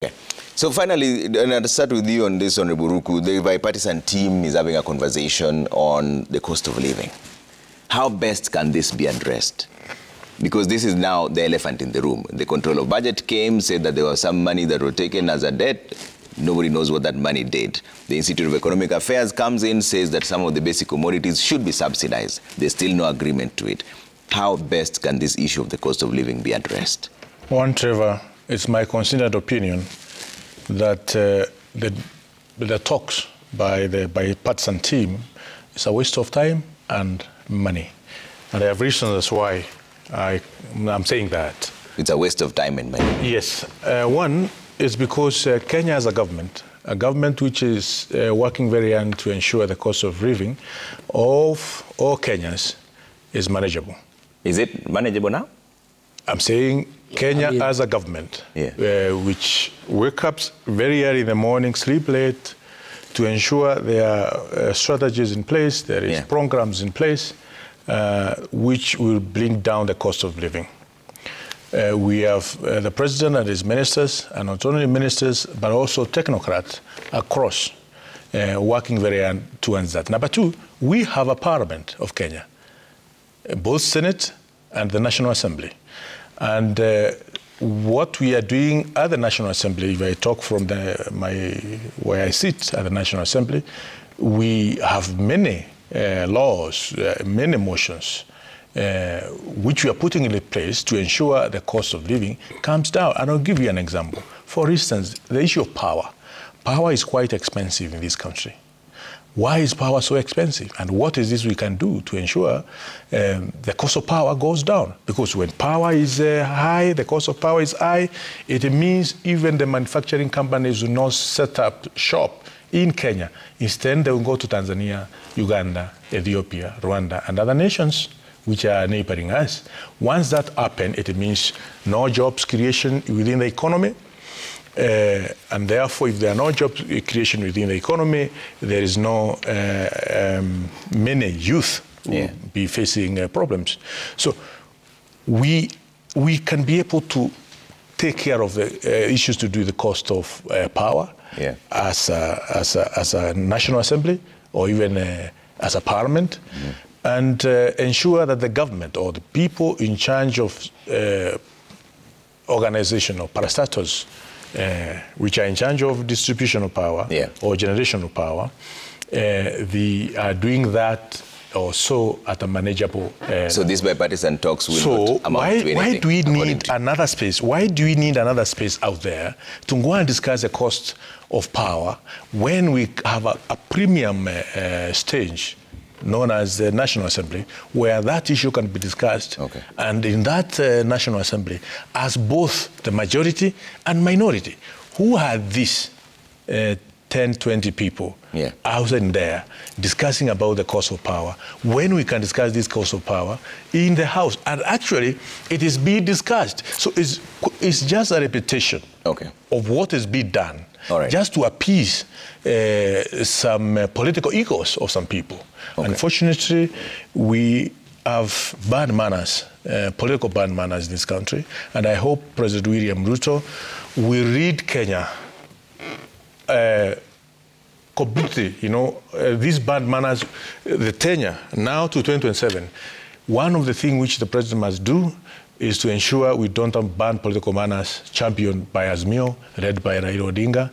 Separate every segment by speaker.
Speaker 1: Okay. So finally, and I'll start with you on this, Honorable Ruku. The bipartisan team is having a conversation on the cost of living. How best can this be addressed? Because this is now the elephant in the room. The control of budget came, said that there was some money that was taken as a debt. Nobody knows what that money did. The Institute of Economic Affairs comes in, says that some of the basic commodities should be subsidized. There's still no agreement to it. How best can this issue of the cost of living be addressed?
Speaker 2: One, Trevor, it's my considered opinion that the talks by the bipartisan team is a waste of time and money. And I have reasons why I'm saying that.
Speaker 1: It's a waste of time and money.
Speaker 2: Yes. One is because Kenya has a government which is working very hard to ensure the cost of living of all Kenyans is manageable.
Speaker 1: Is it manageable now?
Speaker 2: I'm saying Kenya as a government, which wakes up very early in the morning, sleep late, to ensure there are strategies in place, there is programs in place, which will bring down the cost of living. We have the president and his ministers, and not only ministers, but also technocrats across, working very hard towards that. Number two, we have a parliament of Kenya, both Senate and the National Assembly. And what we are doing at the National Assembly, if I talk from where I sit at the National Assembly, we have many laws, many motions, which we are putting in place to ensure the cost of living comes down. And I'll give you an example. For instance, the issue of power. Power is quite expensive in this country. Why is power so expensive? And what is this we can do to ensure the cost of power goes down? Because when power is high, the cost of power is high, it means even the manufacturing companies will not set up shop in Kenya. Instead, they will go to Tanzania, Uganda, Ethiopia, Rwanda, and other nations which are neighboring us. Once that happens, it means no jobs creation within the economy. And therefore, if there are no job creation within the economy, there is no many youth will be facing problems. So we can be able to take care of the issues to do the cost of power as a National Assembly or even as a parliament, and ensure that the government or the people in charge of organization or parastatals which are in charge of distribution of power or generation of power, they are doing that also at a manageable...
Speaker 1: so these bipartisan talks will not amount to anything?
Speaker 2: Why do we need another space? Why do we need another space out there to go and discuss the cost of power when we have a premium stage known as the National Assembly, where that issue can be discussed. And in that National Assembly, as both the majority and minority, who had this 10, 20 people out in there discussing about the cost of power, when we can discuss this cost of power in the House. And actually, it is being discussed. So it's just a repetition of what is being done, just to appease some political egos of some people. Unfortunately, we have bad manners, political bad manners in this country, and I hope President William Ruto will read Kenya completely, these bad manners, the tenure now to 2027. One of the things which the president must do is to ensure we don't ban political manners championed by Azimio, led by Raila Odinga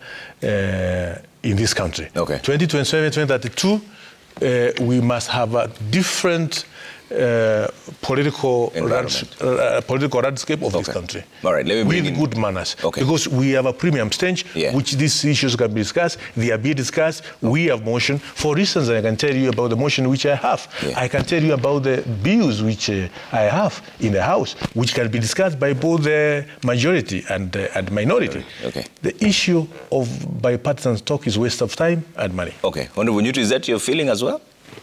Speaker 2: in this country. 2027, 2032, we must have a different political landscape of this country. With good manners. Because we have a premium stage, which these issues can be discussed, they are being discussed, we have motion. For instance, I can tell you about the motion which I have. I can tell you about the bills which I have in the House, which can be discussed by both the majority and minority. The issue of bipartisan talk is waste of time and money.
Speaker 1: Honorable Newton, is that your feeling as well?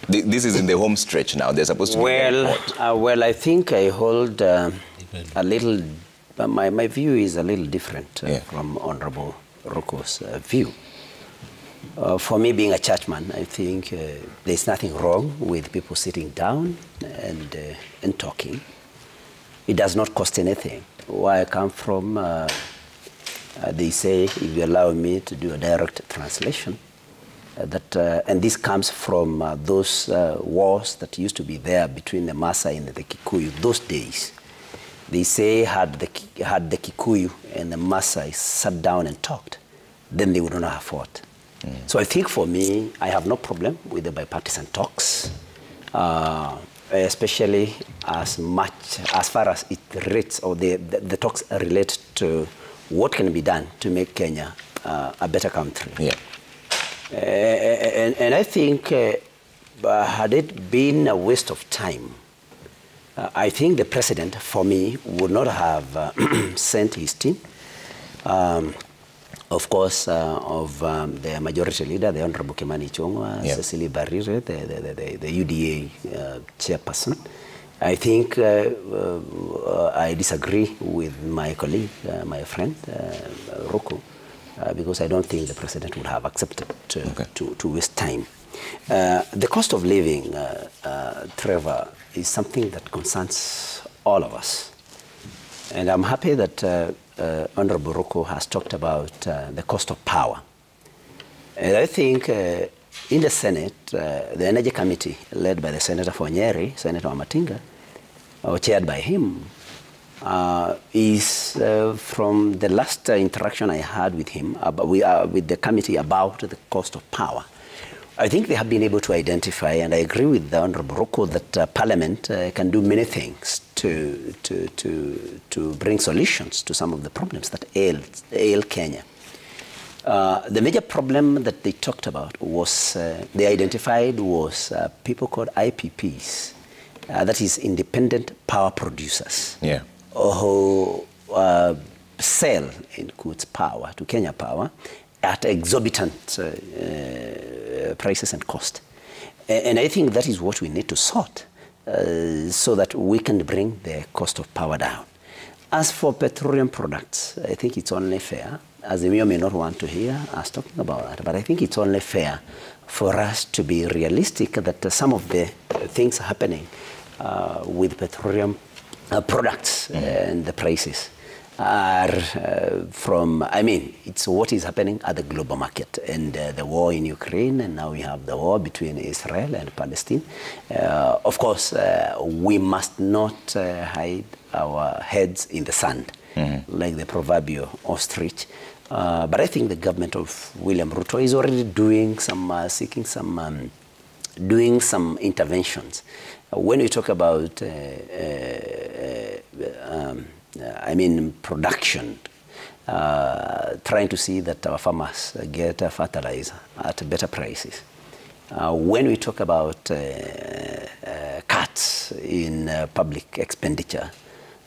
Speaker 1: This is in the home stretch now. They're supposed to be
Speaker 3: well, I think I hold a little... My view is a little different from Honorable Ruku's view. For me, being a churchman, I think there's nothing wrong with people sitting down and talking. It does not cost anything. Where I come from, They say, if you allow me to do a direct translation, and this comes from those wars that used to be there between the Maasai and the Kikuyu those days. They say had the Kikuyu and the Maasai sat down and talked, then they would not have fought. So I think for me, I have no problem with the bipartisan talks, especially as far as it relates, or the talks relate to what can be done to make Kenya a better country.
Speaker 1: Yeah.
Speaker 3: And I think had it been a waste of time, I think the president, for me, would not have sent his team. Of course, of the majority leader, the Honorable Kimani Ichung'wah, Cecily Barire, the UDA chairperson. I think I disagree with my colleague, my friend, Roku, because I don't think the president would have accepted to waste time. The cost of living, Trevor, is something that concerns all of us. And I'm happy that Honorable Roku has talked about the cost of power. And I think in the Senate, the Energy Committee, led by the Senator for Nyeri, Senator Amatinga, or chaired by him, is from the last interaction I had with him, with the committee about the cost of power. I think they have been able to identify, and I agree with the Honorable Roko, that Parliament can do many things to bring solutions to some of the problems that ail Kenya. The major problem that they talked about was, they identified was people called IPPs, that is independent power producers, who sell, in quotes, power to Kenya Power at exorbitant prices and cost. And I think that is what we need to sort so that we can bring the cost of power down. As for petroleum products, I think it's only fair, Azimio may not want to hear us talking about that, but I think it's only fair for us to be realistic that some of the things happening with petroleum products and the prices are from, I mean, it's what is happening at the global market, and the war in Ukraine, and now we have the war between Israel and Palestine. Of course, we must not hide our heads in the sand, like the proverbial ostrich. But I think the government of William Ruto is already doing some, doing some interventions. When we talk about production, trying to see that our farmers get fertilizer at better prices. When we talk about cuts in public expenditure,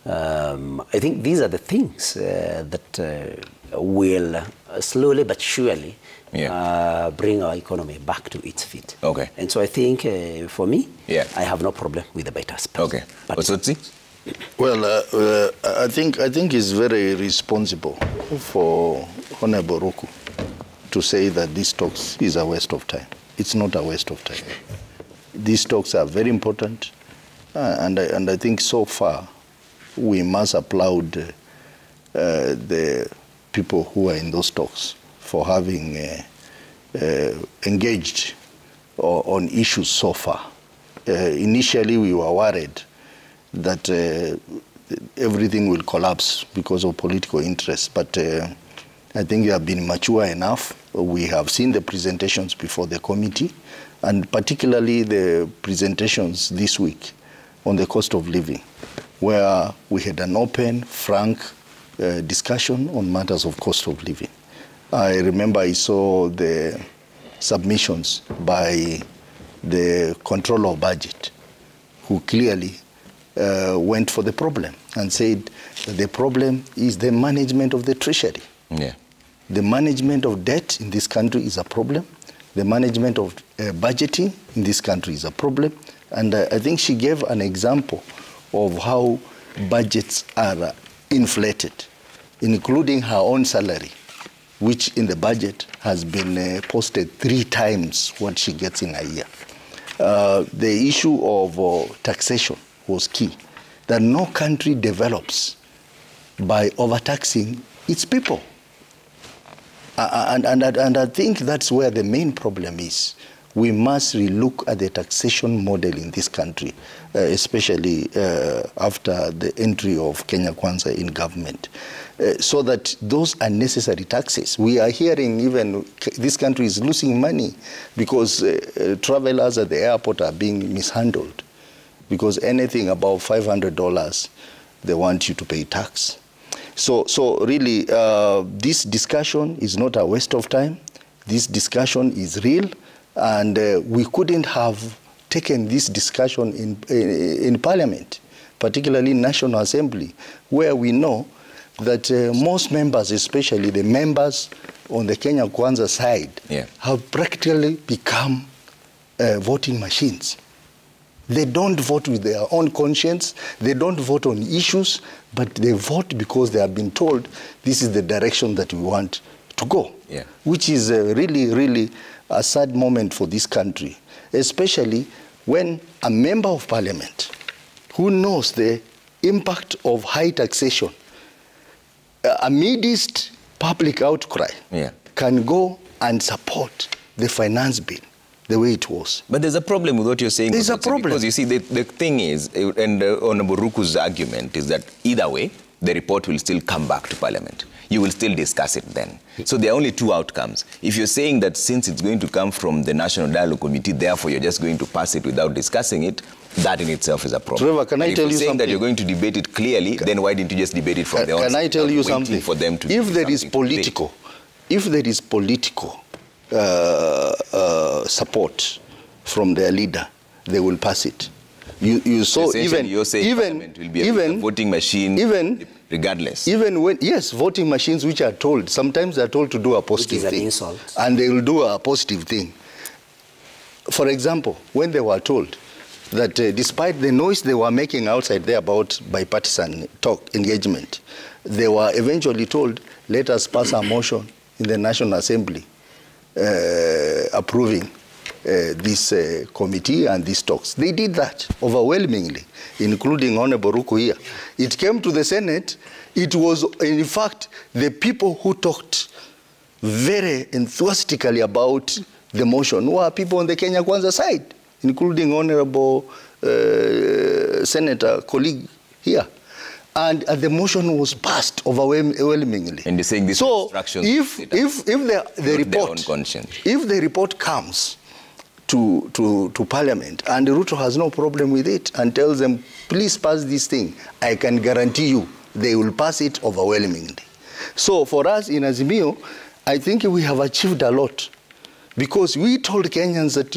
Speaker 3: I think these are the things that will slowly but surely bring our economy back to its feet.
Speaker 1: Okay.
Speaker 3: And so I think, for me, I have no problem with the better aspect.
Speaker 1: Okay. Osotsi?
Speaker 4: Well, I think it's very responsible for Honorable Roku to say that these talks is a waste of time. It's not a waste of time. These talks are very important, and I think so far we must applaud the people who are in those talks for having engaged on issues so far. Initially, we were worried that everything will collapse because of political interest. But I think they have been mature enough. We have seen the presentations before the committee, and particularly the presentations this week on the cost of living, where we had an open, frank discussion on matters of cost of living. I remember I saw the submissions by the Controller of Budget, who clearly went for the problem and said that the problem is the management of the treasury. The management of debt in this country is a problem. The management of budgeting in this country is a problem. And I think she gave an example of how budgets are inflated, including her own salary, which in the budget has been posted 3 times what she gets in a year. The issue of taxation was key, that no country develops by overtaxing its people. And I think that's where the main problem is. We must relook at the taxation model in this country, especially after the entry of Kenya Kwanza in government, so that those unnecessary taxes, we are hearing even this country is losing money because travelers at the airport are being mishandled, because anything above $500, they want you to pay tax. So really, this discussion is not a waste of time. This discussion is real. And we couldn't have taken this discussion in Parliament, particularly National Assembly, where we know that most members, especially the members on the Kenya Kwanza side, have practically become voting machines. They don't vote with their own conscience. They don't vote on issues, but they vote because they have been told this is the direction that we want to go, which is really, really a sad moment for this country, especially when a member of parliament who knows the impact of high taxation amidst public outcry can go and support the finance bill the way it was.
Speaker 1: But there's a problem with what you're saying.
Speaker 4: There's a problem.
Speaker 1: Because you see, the thing is, and Honorable Ruku's argument is that either way, the report will still come back to Parliament. You will still discuss it then. So there are only two outcomes. If you're saying that since it's going to come from the National Dialogue Committee, therefore you're just going to pass it without discussing it, that in itself is a problem.
Speaker 4: Trevor, can I tell you something?
Speaker 1: If you're saying that you're going to debate it clearly, then why didn't you just debate it from the onset?
Speaker 4: Can I tell you something?
Speaker 1: For them to
Speaker 4: if there is political support from their leader, they will pass it. You saw even
Speaker 1: will be a voting machine regardless.
Speaker 4: Even when voting machines which are told, sometimes they're told to do a positive thing, an insult. And they will do a positive thing. For example, when they were told that despite the noise they were making outside there about bipartisan engagement, they were eventually told, let us pass a motion in the National Assembly approving this committee and these talks. They did that overwhelmingly, including Honorable Ruku here. It came to the Senate. It was, in fact, the people who talked very enthusiastically about the motion were people on the Kenya Kwanza side, including Honorable Senator colleague here. And the motion was passed overwhelmingly.
Speaker 1: And you're saying this instructions.
Speaker 4: If the report comes to Parliament and Ruto has no problem with it and tells them, please pass this thing, I can guarantee you they will pass it overwhelmingly. So for us in Azimio, I think we have achieved a lot because we told Kenyans that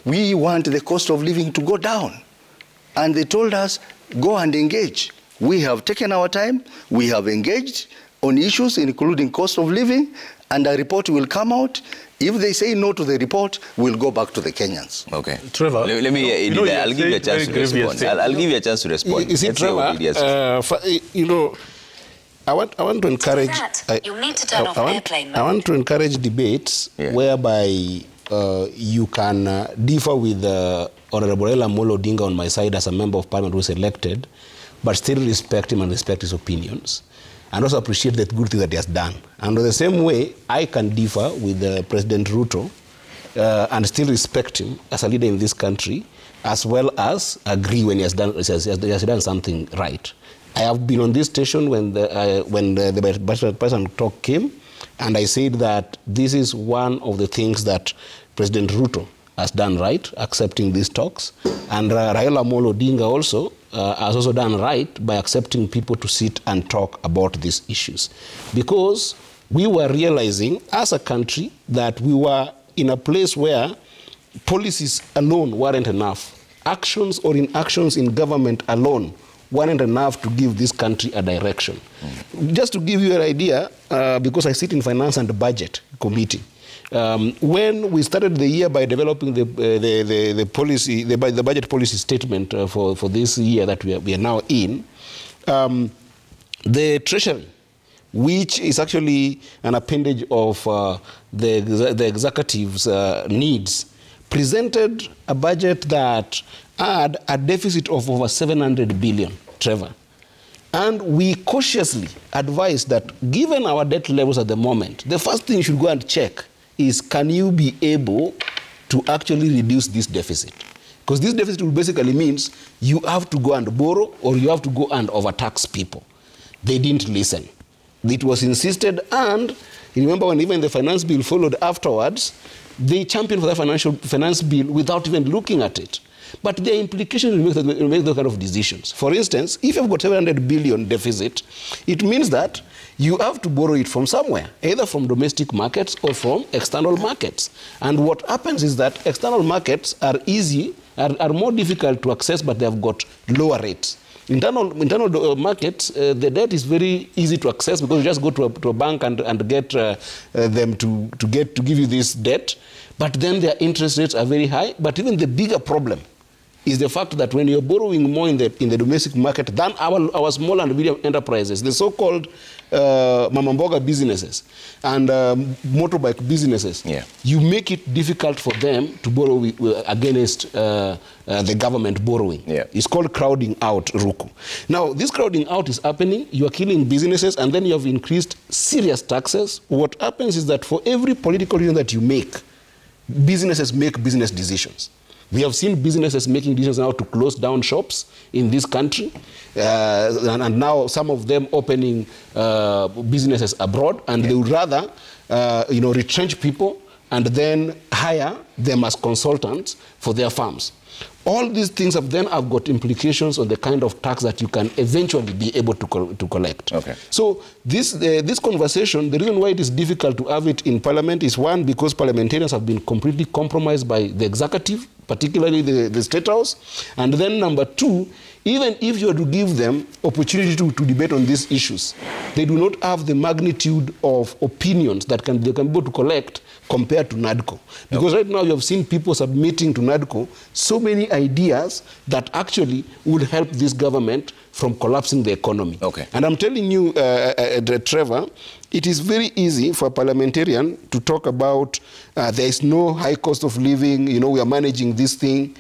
Speaker 4: we want the cost of living to go down. And they told us, go and engage. We have taken our time, we have engaged on issues including cost of living, and a report will come out. If they say no to the report, we'll go back to the Kenyans.
Speaker 1: Okay.
Speaker 2: Trevor,
Speaker 1: let me, I'll give you a chance to respond. I'll give you a chance to respond.
Speaker 5: You see, Trevor, I want to encourage.
Speaker 6: You'll need to turn off airplane mode.
Speaker 5: I want to encourage debates whereby you can differ with Honorable Raila Amolo Odinga on my side as a member of Parliament who is elected, but still respect him and respect his opinions, and also appreciate the good thing that he has done. And in the same way, I can differ with President Ruto and still respect him as a leader in this country, as well as agree when he has done something right. I have been on this station when the person talk came, and I said that this is one of the things that President Ruto has done right, accepting these talks, and Raila Amolo Odinga also has also done right by accepting people to sit and talk about these issues. Because we were realizing as a country that we were in a place where policies alone weren't enough. Actions or inactions in government alone weren't enough to give this country a direction. Just to give you an idea, because I sit in Finance and Budget Committee, when we started the year by developing the policy, the budget policy statement for this year that we are now in, the Treasury, which is actually an appendage of the executive's needs, presented a budget that had a deficit of over 700 billion, Trevor. And we cautiously advise that given our debt levels at the moment, the first thing you should go and check is, can you be able to actually reduce this deficit? Because this deficit will basically means you have to go and borrow or you have to go and overtax people. They didn't listen. It was insisted, and remember when even the finance bill followed afterwards, they championed for the finance bill without even looking at it. But the implications will make those kind of decisions. For instance, if you've got 700 billion deficit, it means that you have to borrow it from somewhere, either from domestic markets or from external markets. And what happens is that external markets are more difficult to access, but they have got lower rates. Internal markets, the debt is very easy to access because you just go to a bank and get them to give you this debt. But then their interest rates are very high. But even the bigger problem is the fact that when you're borrowing more in the domestic market than our small and medium enterprises, the so-called mama mboga businesses and motorbike businesses, you make it difficult for them to borrow against the government borrowing. It's called crowding out, Ruku. Now, this crowding out is happening. You are killing businesses, and then you have increased serious taxes. What happens is that for every political decision that you make, businesses make business decisions. We have seen businesses making decisions now to close down shops in this country, and now some of them opening businesses abroad, and they would rather retrench people and then hire them as consultants for their farms. All these things have got implications on the kind of tax that you can eventually be able to collect. So this conversation, the reason why it is difficult to have it in Parliament is, one, because parliamentarians have been completely compromised by the executive, particularly the State House. And then number two, even if you are to give them opportunity to debate on these issues, they do not have the magnitude of opinions that they can be able to collect compared to NADCO. Because right now you have seen people submitting to NADCO so many ideas that actually would help this government from collapsing the economy. And I'm telling you, Trevor, it is very easy for a parliamentarian to talk about there is no high cost of living, we are managing this thing,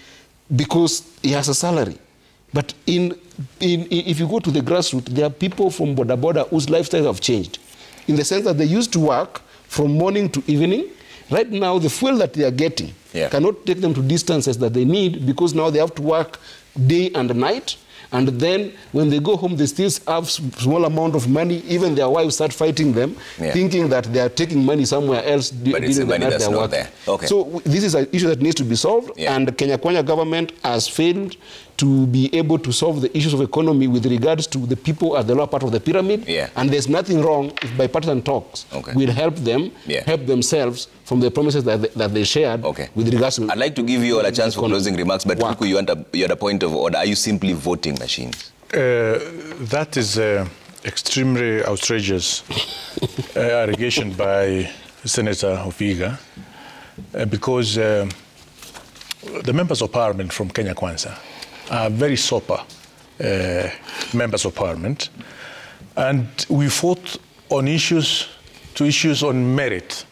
Speaker 5: because he has a salary. But if you go to the grassroots, there are people from border whose lifestyles have changed, in the sense that they used to work from morning to evening. Right now, the fuel that they are getting cannot take them to distances that they need, because now they have to work day and night. And then when they go home, they still have small amount of money. Even their wives start fighting them, thinking that they are taking money somewhere else.
Speaker 1: But it's the money that's not there.
Speaker 5: So this is an issue that needs to be solved. And the Kenya Kwanza government has failed to be able to solve the issues of economy with regards to the people at the lower part of the pyramid. And there's nothing wrong if bipartisan talks will help them help themselves from the promises that they shared with regards to...
Speaker 1: I'd like to give you all a chance for closing remarks, but Ruku, you had a point of order. Are you simply voting machines?
Speaker 2: That is extremely outrageous allegation by Senator Ofiga, because the members of parliament from Kenya Kwanza are very sober members of parliament, and we fought on issues on merit.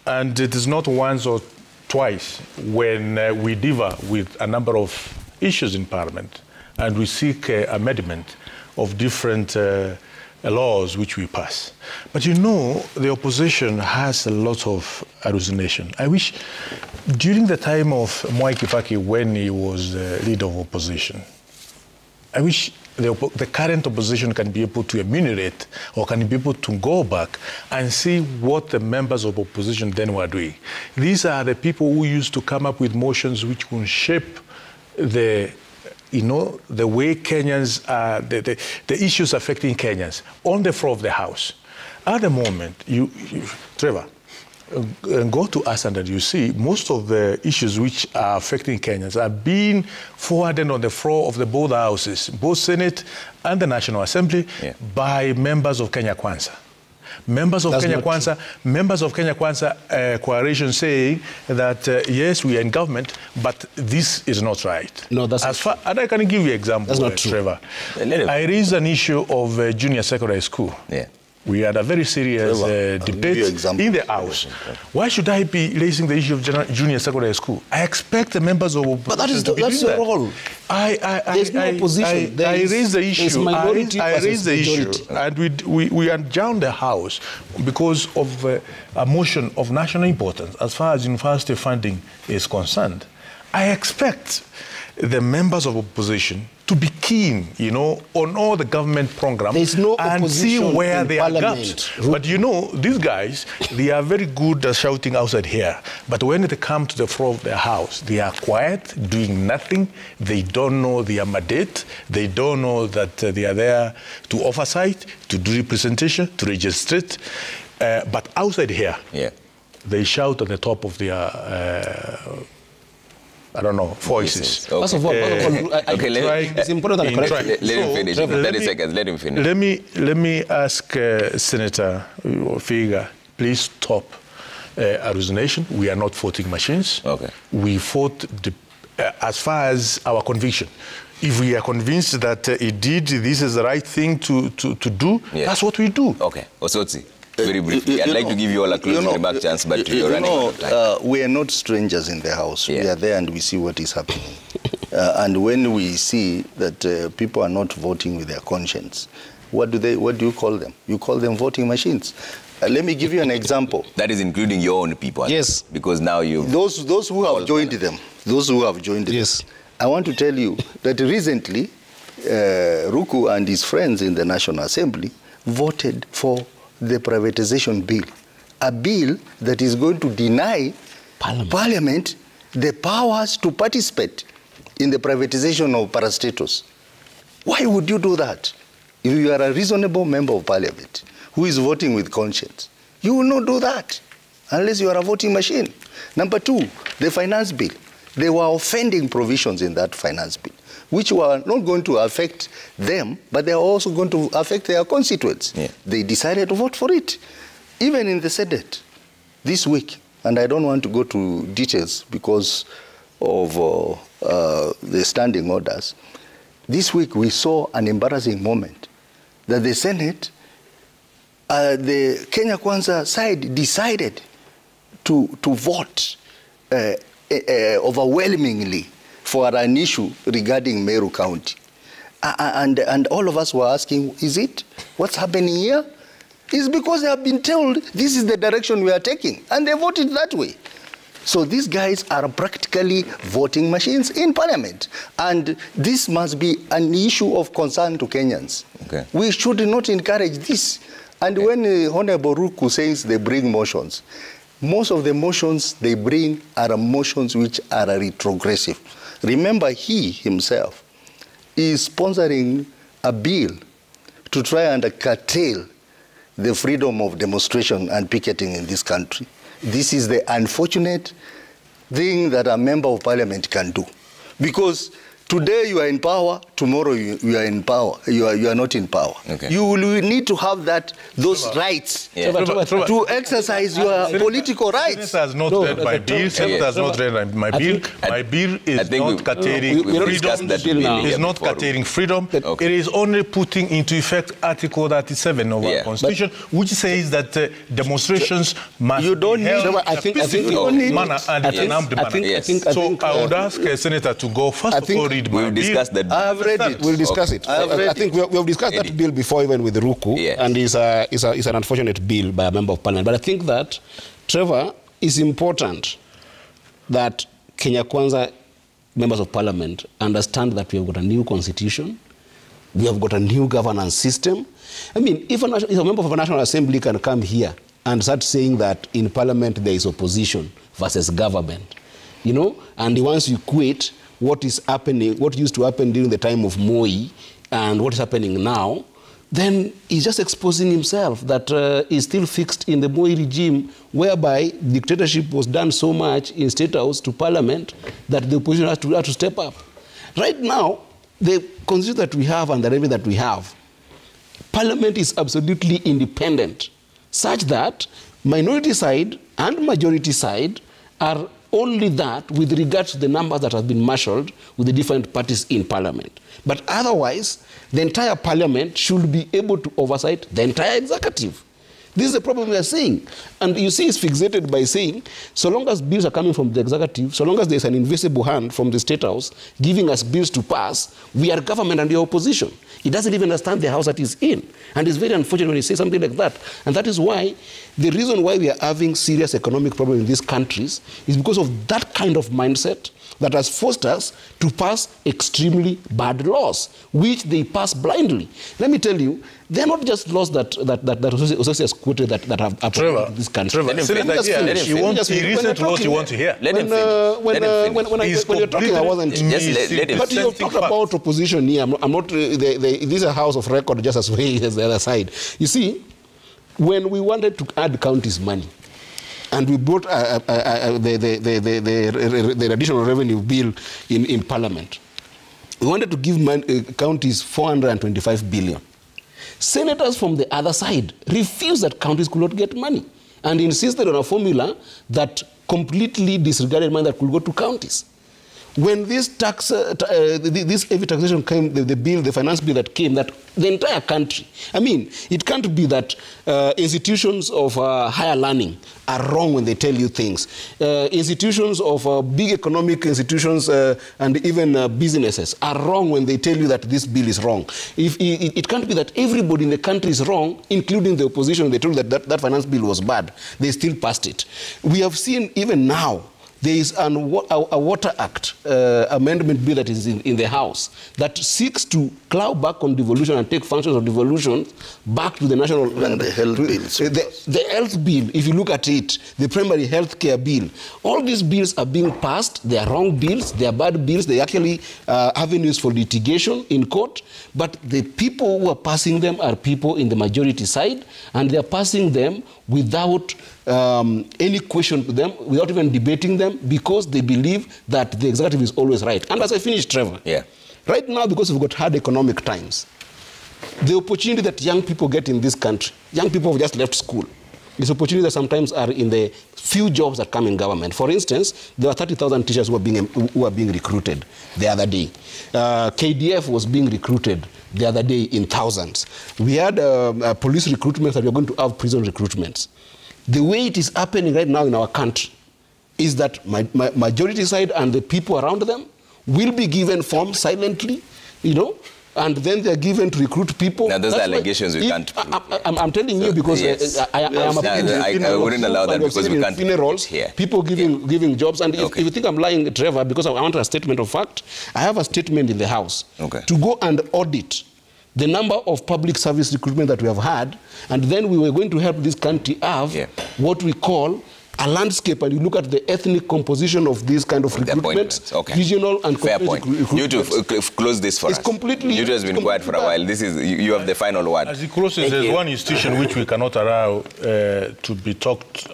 Speaker 2: And it is not once or twice when we differ with a number of issues in parliament, and we seek amendment of different laws which we pass. But the opposition has a lot of hallucination. I wish during the time of Mwai Kibaki, when he was leader of opposition, I wish the current opposition can be able to enumerate or can be able to go back and see what the members of opposition then were doing. These are the people who used to come up with motions which will shape the way Kenyans, the issues affecting Kenyans on the floor of the House. At the moment, Trevor, go to us and you see most of the issues which are affecting Kenyans are being forwarded on the floor of both houses, both Senate and the National Assembly, by members of Kenya Kwanza. Members of Kenya Kwanza coalition saying that yes, we are in government, but this is not right.
Speaker 5: No, that's
Speaker 2: as far, and I can give you an example,
Speaker 5: that's not true.
Speaker 2: Trevor. I raised an issue of junior secondary school. We had a very serious debate in the House. Why should I be raising the issue of junior secondary school? I expect the members of opposition
Speaker 5: but that's your role. There's no opposition.
Speaker 2: I raise the issue. I raise the issue,
Speaker 5: and
Speaker 2: we adjourn the House because of a motion of national importance as far as university funding is concerned. I expect the members of opposition to be keen, you know, on all the government programs and see where there are gaps. But you know, these guys, they are very good at shouting outside here. But when they come to the floor of their house, they are quiet, doing nothing. They don't know their mandate. They don't know that they are there to oversight, to do representation, to register it. But outside here, they shout at the top of their I don't know, voices.
Speaker 5: Okay. First of all, it's important that I correct.
Speaker 1: Let him finish. 30 seconds, let him finish.
Speaker 2: Let me ask Senator Figa, please stop hallucination. We are not voting machines.
Speaker 1: Okay.
Speaker 2: We vote as far as our conviction. If we are convinced that indeed this is the right thing to do, that's what we do.
Speaker 1: Okay. Osotsi. Very briefly, I'd like to give you all a closing remark chance, but you're running out of time.
Speaker 4: We are not strangers in the House. We are there and we see what is happening. And when we see that people are not voting with their conscience, what do you call them? You call them voting machines. Let me give you an example.
Speaker 1: That is including your own people.
Speaker 5: Yes.
Speaker 1: Because now you...
Speaker 4: Those who have joined them. Those who have joined them.
Speaker 5: Yes.
Speaker 4: I want to tell you that recently, Ruku and his friends in the National Assembly voted for the privatization bill, a bill that is going to deny Parliament the powers to participate in the privatization of parastatals. Why would you do that? If you are a reasonable member of Parliament who is voting with conscience, you will not do that unless you are a voting machine. Number two, the finance bill. There were offending provisions in that finance bill, which were not going to affect them, but they are also going to affect their constituents. They decided to vote for it. Even in the Senate this week, and I don't want to go to details because of the standing orders, this week we saw an embarrassing moment that the Senate, the Kenya Kwanza side decided to vote overwhelmingly for an issue regarding Meru County. And all of us were asking, is it? What's happening here? It's because they have been told this is the direction we are taking, and they voted that way. So these guys are practically voting machines in Parliament. And this must be an issue of concern to Kenyans.
Speaker 1: Okay.
Speaker 4: We should not encourage this. And when Honorable Ruku says they bring motions, most of the motions they bring are motions which are retrogressive. Remember, he himself is sponsoring a bill to try and curtail the freedom of demonstration and picketing in this country. This is the unfortunate thing that a member of Parliament can do. Because today you are in power, tomorrow you are in power. You are not in power.
Speaker 1: Okay.
Speaker 4: You will need to have those rights to exercise your political rights.
Speaker 2: Senator has not read my bill. Senator has not read my bill. My bill is not curtailing freedom. It's not curtailing freedom. It is only putting into effect Article 37 of our Constitution, which says that demonstrations must be held in a specific manner and in an armed manner. So I would ask Senator to go first of all.
Speaker 1: We'll discuss that.
Speaker 4: I have read it.
Speaker 5: We'll discuss it. I think we have discussed that bill before, even with Ruku, and it's an unfortunate bill by a member of Parliament. But I think that, Trevor, it's important that Kenya Kwanza members of Parliament understand that we have got a new constitution, we have got a new governance system. I mean, if a member of a National Assembly can come here and start saying that in Parliament there is opposition versus government, you know, and once you quit what is happening, what used to happen during the time of Moi and what is happening now, then he's just exposing himself that he's still fixed in the Moi regime, whereby dictatorship was done so much in State House to Parliament that the opposition has to step up. Right now, the constitution that we have and the revenue that we have, Parliament is absolutely independent, such that minority side and majority side are only that with regards to the numbers that have been marshaled with the different parties in parliament. But otherwise, the entire parliament should be able to oversight the entire executive. This is the problem we are seeing. And you see it's fixated by saying, so long as bills are coming from the executive, so long as there's an invisible hand from the State House giving us bills to pass, we are government and the opposition. He doesn't even understand the house that he's in. And it's very unfortunate when he says something like that. And that is why, the reason why we are having serious economic problems in these countries is because of that kind of mindset that has forced us to pass extremely bad laws, which they pass blindly. Let me tell you, they're not just laws that Osose has quoted that have approved this country.
Speaker 2: Trevor, he recent laws you want to hear.
Speaker 5: When you're talking, I wasn't. But you talked about opposition here. I'm not. This is a house of record just as well as the other side. You see, when we wanted to add counties money, and we brought the additional revenue bill in Parliament, we wanted to give counties 425 billion. Senators from the other side refused that counties could not get money and insisted on a formula that completely disregarded money that could go to counties. When this tax, this heavy taxation came, the finance bill that came, that the entire country, I mean, it can't be that institutions of higher learning are wrong when they tell you things. Institutions of big economic institutions and even businesses are wrong when they tell you that this bill is wrong. It can't be that everybody in the country is wrong, including the opposition. They told you that finance bill was bad. They still passed it. We have seen even now, there is a Water Act amendment bill that is in the House that seeks to plow back on devolution and take functions of devolution back to the national...
Speaker 4: And the health bills.
Speaker 5: The health bill, if you look at it, the primary health care bill, all these bills are being passed. They are wrong bills. They are bad bills. They actually avenues for litigation in court. But the people who are passing them are people in the majority side, and they are passing them without any question to them, without even debating them, because they believe that the executive is always right. And as I finish, Trevor, right now, because we've got hard economic times, the opportunity that young people get in this country, young people who just left school, this opportunity that sometimes are in the few jobs that come in government. For instance, there are 30,000 teachers who are being recruited the other day. KDF was being recruited the other day in thousands. We had police recruitments, that we are going to have prison recruitments. The way it is happening right now in our country is that majority side and the people around them will be given forms silently, you know, and then they're given to recruit people.
Speaker 1: Now, those are allegations we can't prove.
Speaker 5: I'm telling you because I am
Speaker 1: I wouldn't allow that because we can't
Speaker 5: funerals, here. People giving jobs. And if you think I'm lying, Trevor, because I want a statement of fact, I have a statement in the House to go and audit the number of public service recruitment that we have had, and then we were going to help this country have what we call a landscape, and you look at the ethnic composition of these kind of recruitments, regional and
Speaker 1: recruitments. You to close this for us.
Speaker 5: Completely.
Speaker 1: You has been quiet for a while. This is you have the final word.
Speaker 2: As he closes, there's one institution which we cannot allow to be talked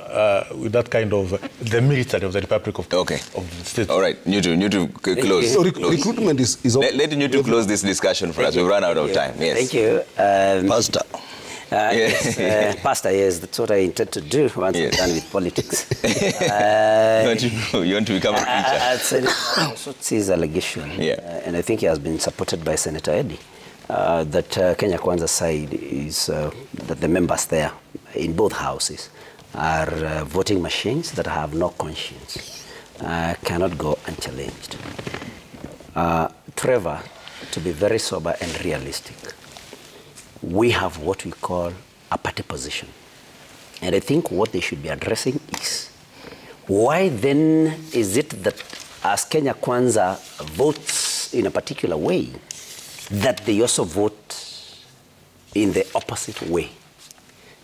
Speaker 2: with that kind of the military of the Republic of the States.
Speaker 1: All right, you to close.
Speaker 5: So recruitment is
Speaker 1: let you to close this discussion for us. We've run out of time. Yes.
Speaker 3: Thank you,
Speaker 4: Pastor.
Speaker 3: Pastor, yes, that's what I intend to do once I'm done with politics.
Speaker 1: You want to become a preacher?
Speaker 3: That's what his allegation, and I think he has been supported by Senator Eddy, that Kenya Kwanza side is that the members there in both houses are voting machines that have no conscience, cannot go unchallenged. Trevor, to be very sober and realistic, we have what we call a party position. And I think what they should be addressing is, why then is it that as Kenya Kwanza votes in a particular way, that they also vote in the opposite way?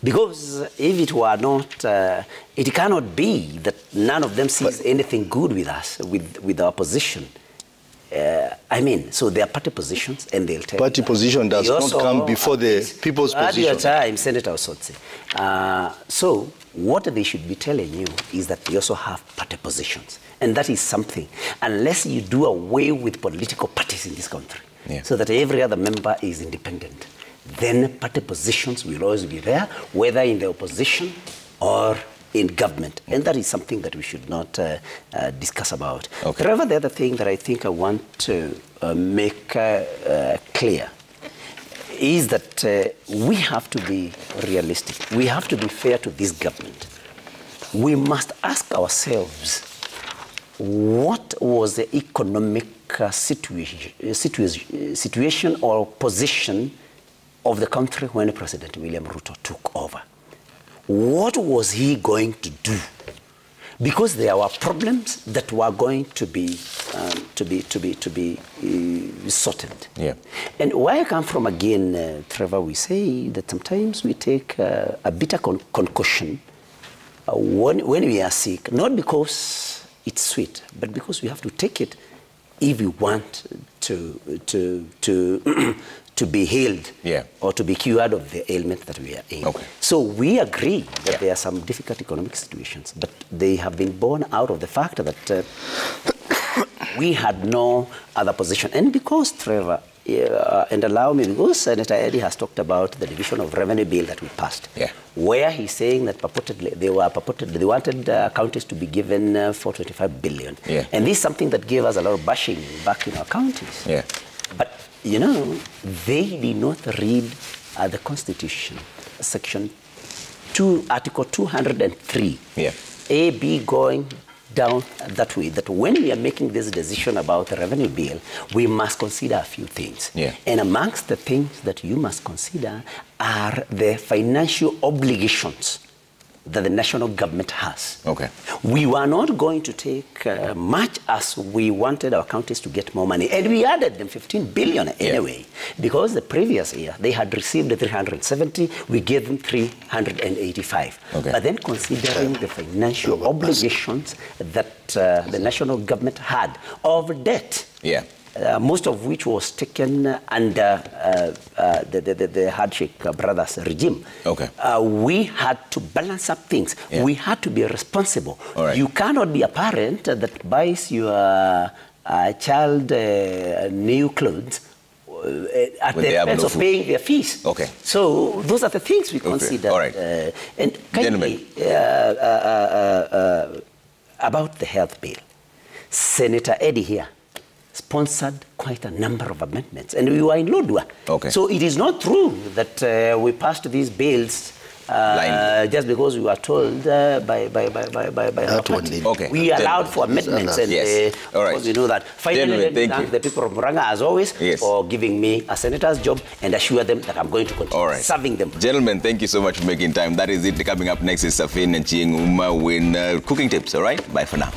Speaker 3: Because if it were not, it cannot be that none of them sees anything good with us, with the opposition. I mean, so their party positions, and they'll tell
Speaker 4: party position does not come before the people's position.
Speaker 3: At your time, Senator Osotsi. So what they should be telling you is that they also have party positions. And that is something, unless you do away with political parties in this country, so that every other member is independent, then party positions will always be there, whether in the opposition or in government. And that is something that we should not discuss about.
Speaker 1: Okay.
Speaker 3: However, the other thing that I think I want to make clear is that we have to be realistic. We have to be fair to this government. We must ask ourselves, what was the economic situation or position of the country when President William Ruto took over? What was he going to do? Because there were problems that were going to be sorted. Yeah. And where I come from again, Trevor, we say that sometimes we take a bitter concoction when we are sick, not because it's sweet, but because we have to take it if we want to be healed, yeah, or to be cured of the ailment that we are in. Okay. So we agree that, yeah, there are some difficult economic situations, but they have been born out of the fact that we had no other position. And because, Trevor, and allow me, because Senator Eddie has talked about the division of revenue bill that we passed, yeah, where he's saying that purportedly they wanted counties to be given 425 billion. Yeah. And this is something that gave us a lot of bashing back in our counties. Yeah. But, you know, they did not read the Constitution, Section 2, Article 203, yeah, A, B, going down that way, that when we are making this decision about the revenue bill, we must consider a few things. Yeah. And amongst the things that you must consider are the financial obligations that the national government has. Okay. We were not going to take much as we wanted our counties to get more money. And we added them 15 billion anyway, yeah, because the previous year they had received 370, we gave them 385. Okay. But then considering the financial obligations that the national government had of debt, yeah, most of which was taken under the Handshake Brothers regime. Okay. We had to balance up things. Yeah. We had to be responsible. Right. You cannot be a parent that buys your child new clothes at the expense of paying their fees. Okay. So those are the things we consider. All right. And kindly, about the health bill, Senator Eddie here sponsored quite a number of amendments, and we were in Lodwar. Okay. So it is not true that we passed these bills just because we were told by our party. Okay. We allowed for amendments, and yes, all right, we know that. Finally, let me thank the people of Murang'a, as always, yes, for giving me a senator's job and assure them that I'm going to continue serving them.
Speaker 1: Gentlemen, thank you so much for making time. That is it. Coming up next is Safin and Chieng Uma with cooking tips. All right? Bye for now.